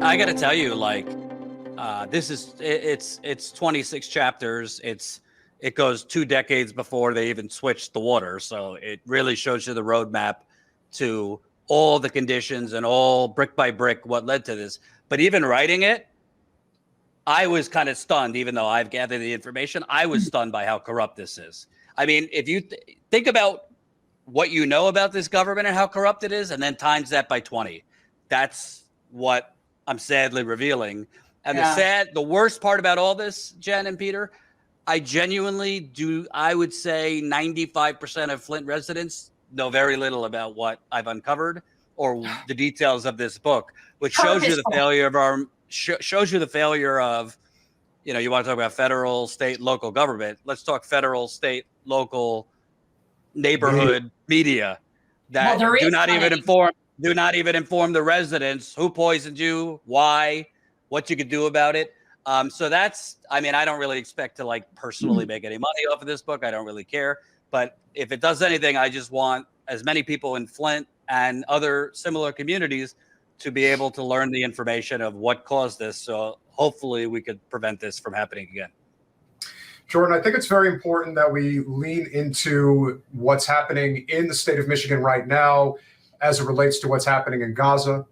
I got to tell you, like, it's 26 chapters. It goes 2 decades before they even switched the water. So it really shows you the roadmap to all the conditions and all brick by brick what led to this. But even writing it, I was kind of stunned, even though I've gathered the information. I was stunned by how corrupt this is. I mean, if you think about what you know about this government and how corrupt it is, and then times that by 20, that's what I'm sadly revealing. And the worst part about all this, Jen and Peter, I would say 95% of Flint residents know very little about what I've uncovered or the details of this book, which shows you the failure of shows you the failure of, you want to talk about federal, state, local government. Let's talk federal, state, local, neighborhood media that do not even inform the residents who poisoned you, why, what you could do about it. So I don't really expect to personally make any money off of this book. I don't really care. But if it does anything, I just want as many people in Flint and other similar communities to be able to learn the information of what caused this. So hopefully we could prevent this from happening again. Jordan, I think it's very important that we lean into what's happening in the state of Michigan right now as it relates to what's happening in Gaza.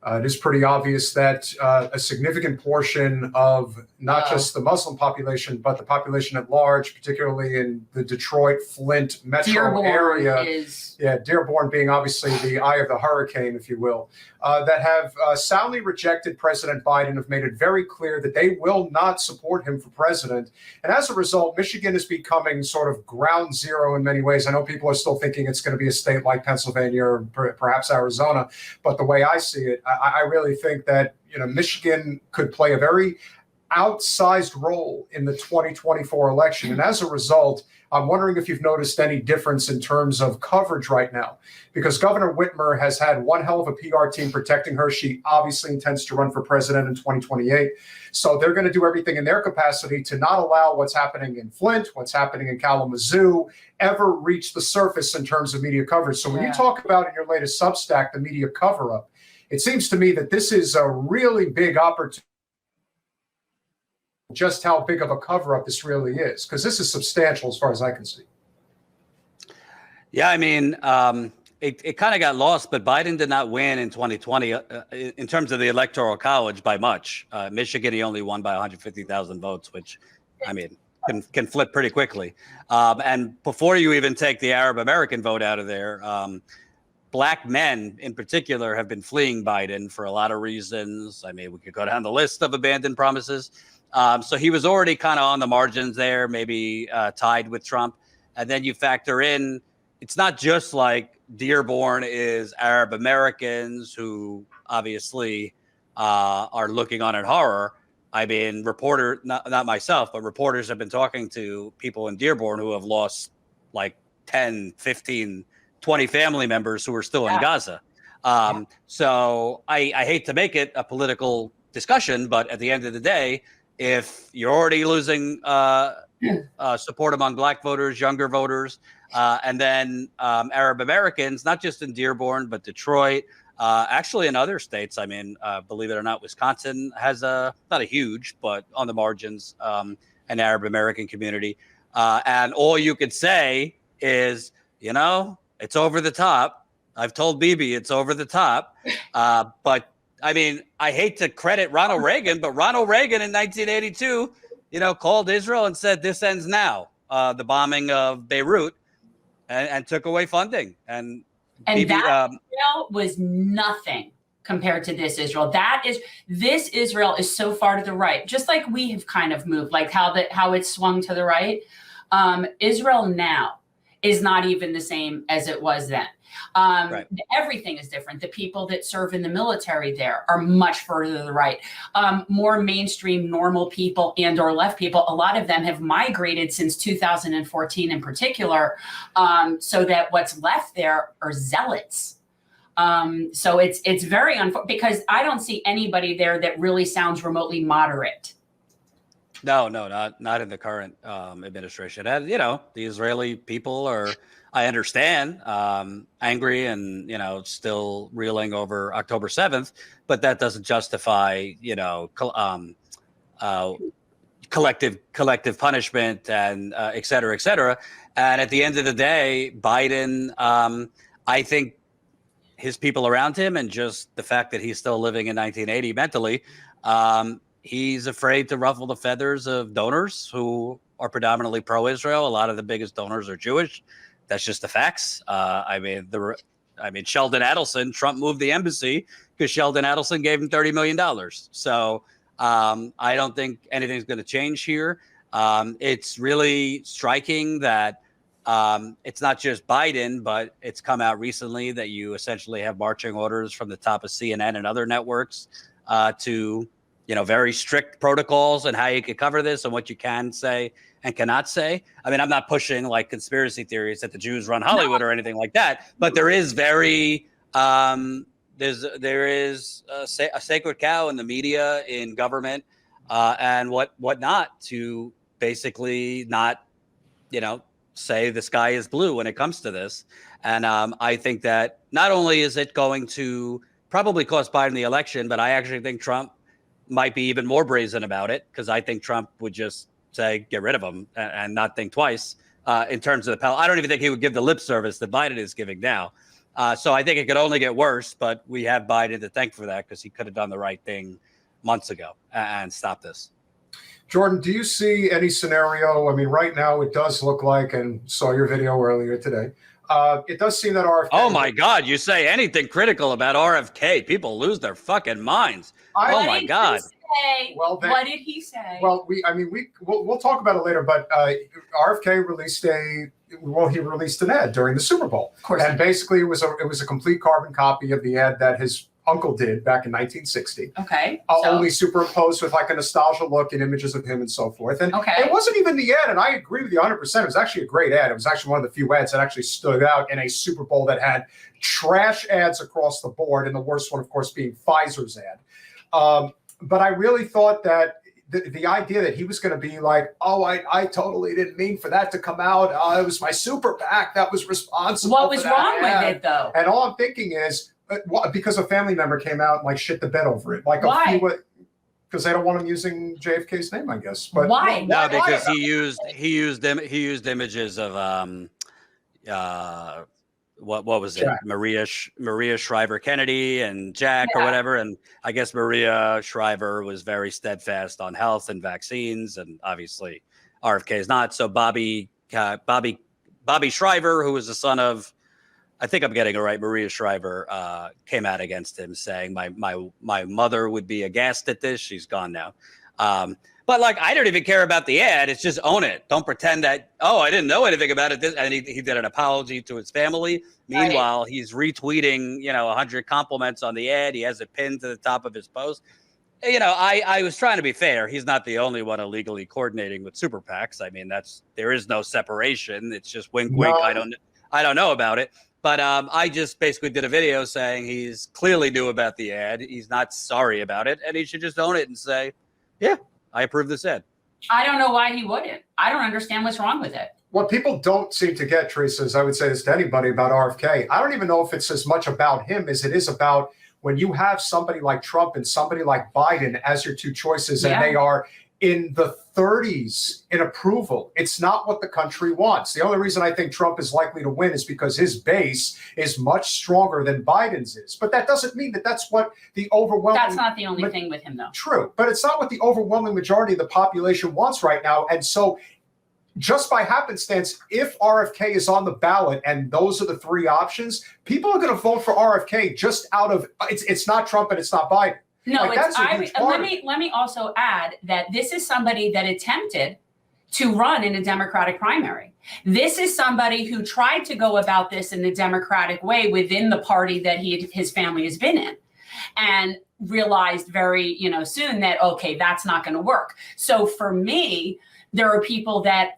It is pretty obvious that a significant portion of not just the Muslim population, but the population at large, particularly in the Detroit, Flint metro area, Dearborn being obviously the eye of the hurricane, if you will, that have soundly rejected President Biden, have made it very clear that they will not support him for president. And as a result, Michigan is becoming sort of ground zero in many ways. I know people are still thinking it's going to be a state like Pennsylvania or perhaps Arizona, but the way I see it, I really think that Michigan could play a very outsized role in the 2024 election. And as a result, I'm wondering if you've noticed any difference in terms of coverage right now, because Governor Whitmer has had one hell of a PR team protecting her. She obviously intends to run for president in 2028. So they're going to do everything in their capacity to not allow what's happening in Flint, what's happening in Kalamazoo, ever reach the surface in terms of media coverage. So when you talk about in your latest Substack, the media cover-up, it seems to me that this is a really big opportunity, just how big of a cover-up this really is, because this is substantial as far as I can see. Yeah, I mean, it kind of got lost, but Biden did not win in 2020 in terms of the Electoral College by much. Michigan, he only won by 150,000 votes, which, I mean, can flip pretty quickly. And before you even take the Arab American vote out of there, Black men in particular have been fleeing Biden for a lot of reasons. I mean, we could go down the list of abandoned promises. So he was already kind of on the margins there, maybe tied with Trump. And then you factor in, it's not just like Dearborn is Arab Americans who obviously are looking on in horror. I mean, not myself, but reporters have been talking to people in Dearborn who have lost like 10, 15, 20 family members who are still in Gaza. So I hate to make it a political discussion, but at the end of the day, if you're already losing support among Black voters, younger voters, and then Arab Americans, not just in Dearborn, but Detroit, actually in other states. I mean, believe it or not, Wisconsin has not a huge, but on the margins, an Arab American community. And all you could say is, it's over the top. I've told Bibi it's over the top. But I mean, I hate to credit Ronald Reagan, but Ronald Reagan in 1982, called Israel and said, this ends now, the bombing of Beirut, and took away funding. And Bibi, that Israel was nothing compared to this Israel. This Israel is so far to the right, just like we have kind of moved, like how it's swung to the right. Israel now is not even the same as it was then. Right. Everything is different. The people that serve in the military there are much further to the right. More mainstream, normal people and or left people, a lot of them have migrated since 2014 in particular, so that what's left there are zealots. So it's very unfortunate because I don't see anybody there that really sounds remotely moderate. No, not in the current administration. And, the Israeli people are I understand, angry and, still reeling over October 7th, but that doesn't justify, collective punishment and et cetera, et cetera. And at the end of the day, Biden, I think his people around him and just the fact that he's still living in 1980 mentally, he's afraid to ruffle the feathers of donors who are predominantly pro-Israel. A lot of the biggest donors are Jewish. That's just the facts. Sheldon Adelson, Trump moved the embassy because Sheldon Adelson gave him $30 million. So I don't think anything's going to change here. It's really striking that it's not just Biden, but it's come out recently that you essentially have marching orders from the top of CNN and other networks to, very strict protocols and how you can cover this and what you can say and cannot say. I mean, I'm not pushing like conspiracy theories that the Jews run Hollywood or anything like that, but there is very there is a sacred cow in the media, in government, and whatnot to basically not, say the sky is blue when it comes to this. And I think that not only is it going to probably cost Biden the election, but I actually think Trump might be even more brazen about it, because I think Trump would just say, get rid of him and not think twice in terms of the I don't even think he would give the lip service that Biden is giving now. So I think it could only get worse, but we have Biden to thank for that, because he could have done the right thing months ago and stopped this. Jordan, do you see any scenario? I mean, right now it does look like, and saw your video earlier today, it does seem that RFK. Oh my God! You say anything critical about RFK, people lose their fucking minds. Oh my God! Well, then, what did he say? Well, we'll talk about it later. But RFK released he released an ad during the Super Bowl, of course, and basically it was a complete carbon copy of the ad that his uncle did back in 1960. Okay. Only superimposed with like a nostalgia look and images of him and so forth. And it wasn't even the ad, and I agree with you 100%. It was actually a great ad. It was actually one of the few ads that actually stood out in a Super Bowl that had trash ads across the board, and the worst one, of course, being Pfizer's ad. But I really thought that the idea that he was going to be like, oh, I totally didn't mean for that to come out. It was my super PAC that was responsible. What was for that wrong ad. with it, though? And all I'm thinking is, because a family member came out and like shit the bed over it. Like why? Because they don't want him using JFK's name, I guess. But why? No, because he used images of what was it? Jack. Maria Shriver Kennedy and Jack or whatever. And I guess Maria Shriver was very steadfast on health and vaccines, and obviously RFK is not. So Bobby Shriver, who was the son of, I think I'm getting it right, Maria Shriver, came out against him saying my mother would be aghast at this. She's gone now. But like, I don't even care about the ad. It's just own it. Don't pretend that, oh, I didn't know anything about it. And he did an apology to his family. Meanwhile, he's retweeting, 100 compliments on the ad. He has it pinned to the top of his post. I was trying to be fair. He's not the only one illegally coordinating with super PACs. I mean, there is no separation. It's just wink, wink. I don't know about it. But I just basically did a video saying he's clearly knew about the ad. He's not sorry about it. And he should just own it and say, yeah, I approve this ad. I don't know why he wouldn't. I don't understand what's wrong with it. What people don't seem to get, Teresa, is I would say this to anybody about RFK. I don't even know if it's as much about him as it is about when you have somebody like Trump and somebody like Biden as your two choices, and they are in the 30s in approval. It's not what the country wants. The only reason I think Trump is likely to win is because his base is much stronger than Biden's is. But that doesn't mean that that's what the overwhelming... That's not the only thing with him, though. True. But it's not what the overwhelming majority of the population wants right now. And so just by happenstance, if RFK is on the ballot and those are the three options, people are going to vote for RFK just out of... It's not Trump and it's not Biden. No, let me also add that this is somebody that attempted to run in a Democratic primary. This is somebody who tried to go about this in the Democratic way within the party that his family has been in, and realized very soon that, okay, that's not going to work. So for me, there are people that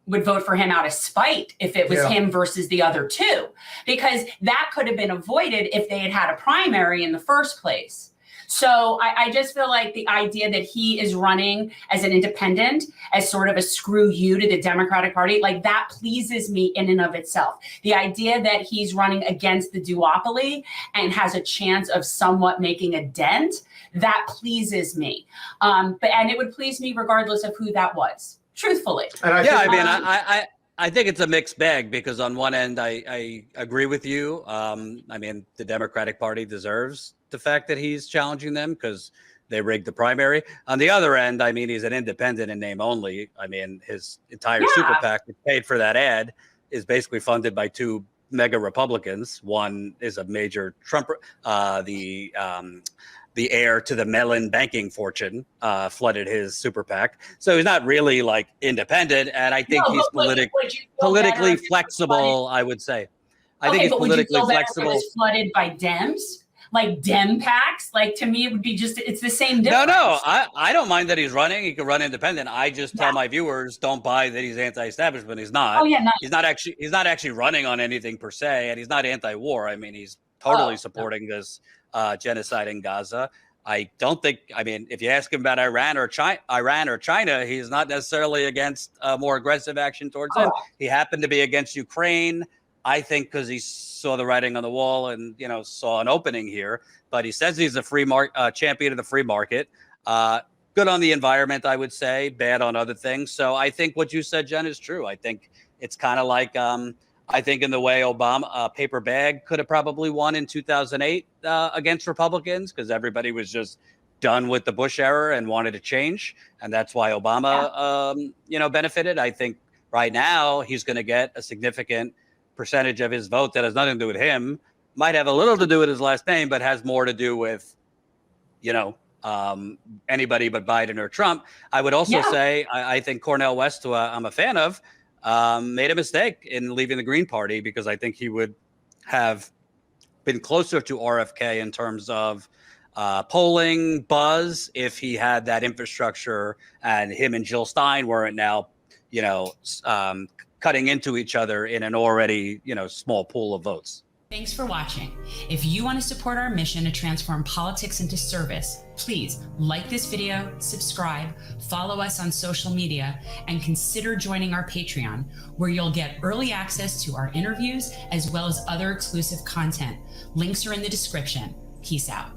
would vote for him out of spite if it was him versus the other two, because that could have been avoided if they had had a primary in the first place. So I just feel like the idea that he is running as an independent, as sort of a screw you to the Democratic Party, like that pleases me in and of itself. The idea that he's running against the duopoly and has a chance of somewhat making a dent, that pleases me. And it would please me regardless of who that was, truthfully. And I think it's a mixed bag, because on one end, I agree with you. I mean, the Democratic Party deserves the fact that he's challenging them because they rigged the primary. On the other end, I mean, he's an independent in name only. I mean, his entire super PAC paid for that ad is basically funded by two mega Republicans. One is a major Trump, the heir to the Mellon banking fortune, flooded his super PAC. So he's not really like independent. And I think he's politically flexible, I would say. I think he's politically flexible. Would you feel better if it was flooded by Dems? Like Dem PACs? Like, to me, it would be just, it's the same difference. No, I don't mind that he's running. He could run independent. I just tell my viewers, don't buy that he's anti-establishment. He's not. Oh, yeah, He's not actually running on anything per se, and he's not anti-war. I mean, he's totally supporting this genocide in Gaza. I don't think, I mean, if you ask him about Iran or China, he's not necessarily against more aggressive action towards them. He happened to be against Ukraine, I think, because he saw the writing on the wall and, you know, saw an opening here. But he says he's a champion of the free market. Good on the environment, I would say. Bad on other things. So I think what you said, Jen, is true. I think it's kind of like, I think in the way Obama, paper bag could have probably won in 2008 against Republicans, because everybody was just done with the Bush era and wanted to change. And that's why Obama, benefited. I think right now he's going to get a significant percentage of his vote that has nothing to do with him, might have a little to do with his last name, but has more to do with, anybody but Biden or Trump. I would also say, I think Cornel West, who I'm a fan of, made a mistake in leaving the Green Party, because I think he would have been closer to RFK in terms of polling buzz if he had that infrastructure, and him and Jill Stein weren't now, cutting into each other in an already, small pool of votes. Thanks for watching. If you want to support our mission to transform politics into service, please like this video, subscribe, follow us on social media, and consider joining our Patreon, where you'll get early access to our interviews as well as other exclusive content. Links are in the description. Peace out.